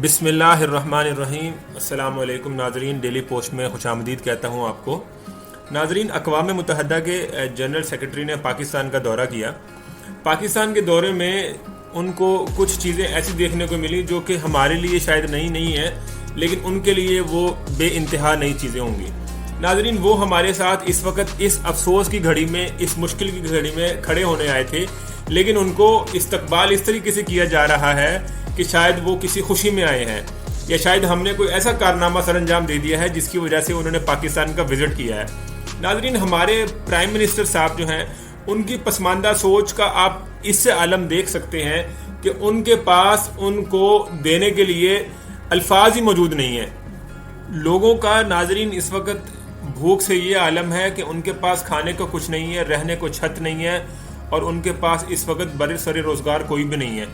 بسم اللہ الرحمن الرحیم۔ السلام علیکم ناظرین، ڈیلی پوسٹ میں خوش آمدید کہتا ہوں آپ کو۔ ناظرین، اقوام متحدہ کے جنرل سیکرٹری نے پاکستان کا دورہ کیا۔ پاکستان کے دورے میں ان کو کچھ چیزیں ایسی دیکھنے کو ملی جو کہ ہمارے لیے شاید نہیں ہیں، لیکن ان کے لیے وہ بے انتہا نئی چیزیں ہوں گی۔ ناظرین، وہ ہمارے ساتھ اس وقت اس افسوس کی گھڑی میں، اس مشکل کی گھڑی میں کھڑے ہونے آئے تھے، لیکن ان کو استقبال اس طریقے سے کیا جا رہا ہے کہ شاید وہ کسی خوشی میں آئے ہیں، یا شاید ہم نے کوئی ایسا کارنامہ سر انجام دے دیا ہے جس کی وجہ سے انہوں نے پاکستان کا وزٹ کیا ہے۔ ناظرین، ہمارے پرائم منسٹر صاحب جو ہیں، ان کی پسماندہ سوچ کا آپ اس سے عالم دیکھ سکتے ہیں کہ ان کے پاس ان کو دینے کے لیے الفاظ ہی موجود نہیں ہیں۔ لوگوں کا ناظرین اس وقت بھوک سے یہ عالم ہے کہ ان کے پاس کھانے کو کچھ نہیں ہے، رہنے کو چھت نہیں ہے، اور ان کے پاس اس وقت بر سر روزگار کوئی بھی نہیں ہے۔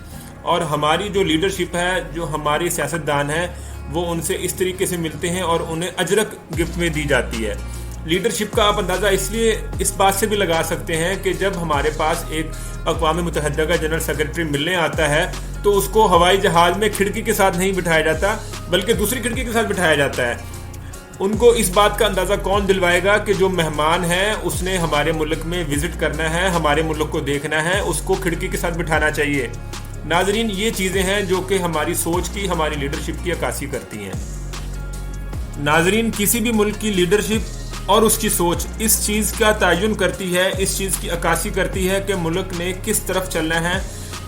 اور ہماری جو لیڈرشپ ہے، جو ہماری سیاستدان ہے، وہ ان سے اس طریقے سے ملتے ہیں اور انہیں اجرک گفٹ میں دی جاتی ہے۔ لیڈرشپ کا آپ اندازہ اس لیے اس بات سے بھی لگا سکتے ہیں کہ جب ہمارے پاس ایک اقوام متحدہ کا جنرل سیکرٹری ملنے آتا ہے تو اس کو ہوائی جہاز میں کھڑکی کے ساتھ نہیں بٹھایا جاتا، بلکہ دوسری کھڑکی کے ساتھ بٹھایا جاتا ہے۔ ان کو اس بات کا اندازہ کون دلوائے گا کہ جو مہمان ہے اس نے ہمارے ملک میں وزٹ کرنا ہے، ہمارے ملک کو دیکھنا ہے، اس کو کھڑکی کے ساتھ بٹھانا چاہیے۔ ناظرین، یہ چیزیں ہیں جو کہ ہماری سوچ کی، ہماری لیڈرشپ کی عکاسی کرتی ہیں۔ ناظرین، کسی بھی ملک کی لیڈرشپ اور اس کی سوچ اس چیز کا تعین کرتی ہے، اس چیز کی عکاسی کرتی ہے کہ ملک نے کس طرف چلنا ہے،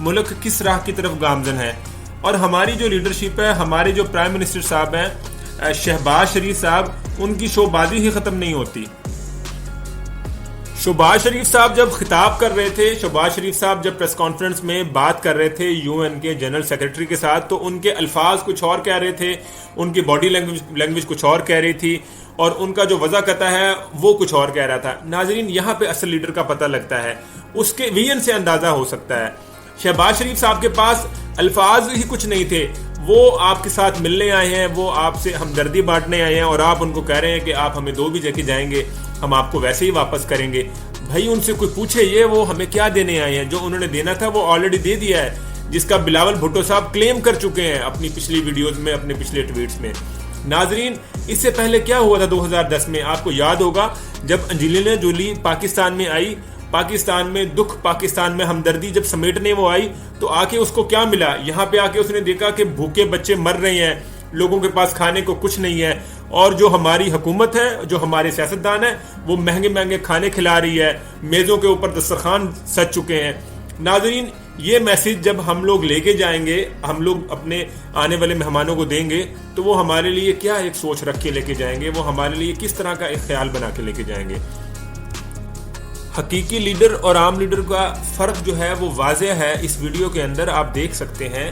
ملک کس راہ کی طرف گامزن ہے۔ اور ہماری جو لیڈرشپ ہے، ہمارے جو پرائم منسٹر صاحب ہیں شہباز شریف صاحب، ان کی شو بازی ہی ختم نہیں ہوتی۔ شہباز شریف صاحب جب خطاب کر رہے تھے، شہباز شریف صاحب جب پریس کانفرنس میں بات کر رہے تھے UN کے جنرل سیکرٹری کے ساتھ، تو ان کے الفاظ کچھ اور کہہ رہے تھے، ان کی باڈی لینگویج کچھ اور کہہ رہی تھی، اور ان کا جو وضاحت ہے وہ کچھ اور کہہ رہا تھا۔ ناظرین، یہاں پہ اصل لیڈر کا پتہ لگتا ہے، اس کے ویژن سے اندازہ ہو سکتا ہے۔ شہباز شریف صاحب کے پاس الفاظ ہی کچھ نہیں تھے، وہ آپ کے ساتھ ملنے آئے ہیں، وہ آپ سے ہمدردی بانٹنے آئے ہیں، اور آپ ان کو کہہ رہے ہیں کہ آپ ہمیں دو بھی جگہ جائیں گے، ہم آپ کو ویسے ہی واپس کریں گے۔ بھائی، ان سے کوئی پوچھے یہ وہ ہمیں کیا دینے آئے ہیں؟ جو انہوں نے دینا تھا وہ آلریڈی دے دیا ہے، جس کا بلاول بھٹو صاحب کلیم کر چکے ہیں اپنی پچھلی ویڈیوز میں، اپنے پچھلے ٹویٹس میں۔ ناظرین، اس سے پہلے کیا ہوا تھا 2010 میں؟ آپ کو یاد ہوگا جب انجلینا جولی پاکستان میں آئی، پاکستان میں دکھ، پاکستان میں ہمدردی جب سمیٹنے وہ آئی، تو آ کے اس کو کیا ملا؟ یہاں پہ آ کے اس نے دیکھا کہ بھوکے بچے مر رہے ہیں، لوگوں کے پاس کھانے کو کچھ نہیں ہے، اور جو ہماری حکومت ہے، جو ہمارے سیاستدان ہیں، وہ مہنگے مہنگے کھانے کھلا رہی ہے، میزوں کے اوپر دسترخوان سج چکے ہیں۔ ناظرین، یہ میسج جب ہم لوگ لے کے جائیں گے، ہم لوگ اپنے آنے والے مہمانوں کو دیں گے، تو وہ ہمارے لیے کیا ایک سوچ رکھ کے لے کے جائیں گے، وہ ہمارے لیے کس طرح کا ایک خیال بنا کے لے کے جائیں گے۔ حقیقی لیڈر اور عام لیڈر کا فرق جو ہے وہ واضح ہے۔ اس ویڈیو کے اندر آپ دیکھ سکتے ہیں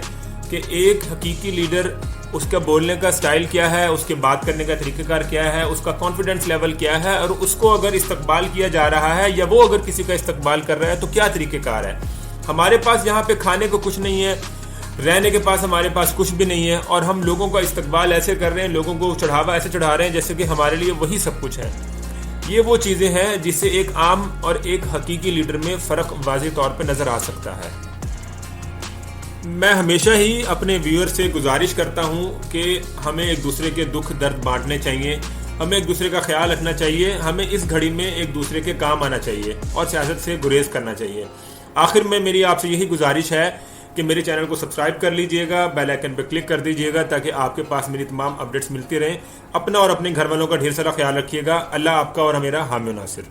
کہ ایک حقیقی لیڈر، اس کا بولنے کا سٹائل کیا ہے، اس کے بات کرنے کا طریقہ کار کیا ہے، اس کا کانفیڈنس لیول کیا ہے، اور اس کو اگر استقبال کیا جا رہا ہے یا وہ اگر کسی کا استقبال کر رہا ہے تو کیا طریقہ کار ہے۔ ہمارے پاس یہاں پہ کھانے کو کچھ نہیں ہے، رہنے کے پاس ہمارے پاس کچھ بھی نہیں ہے، اور ہم لوگوں کا استقبال ایسے کر رہے ہیں، لوگوں کو چڑھاوا ایسے چڑھا رہے ہیں جیسے کہ ہمارے لیے وہی سب کچھ ہے۔ یہ وہ چیزیں ہیں جس سے ایک عام اور ایک حقیقی لیڈر میں فرق واضح طور پہ نظر آ سکتا ہے۔ میں ہمیشہ ہی اپنے ویور سے گزارش کرتا ہوں کہ ہمیں ایک دوسرے کے دکھ درد بانٹنے چاہیے، ہمیں ایک دوسرے کا خیال رکھنا چاہیے، ہمیں اس گھڑی میں ایک دوسرے کے کام آنا چاہیے اور سیاست سے گریز کرنا چاہیے۔ آخر میں میری آپ سے یہی گزارش ہے کہ میرے چینل کو سبسکرائب کر لیجئے گا، بیل آئیکن پہ کلک کر دیجئے گا تاکہ آپ کے پاس میری تمام اپڈیٹس ملتی رہیں۔ اپنا اور اپنے گھر والوں کا ڈھیر سارا خیال رکھیے گا۔ اللہ آپ کا اور میرا حامی و ناصر۔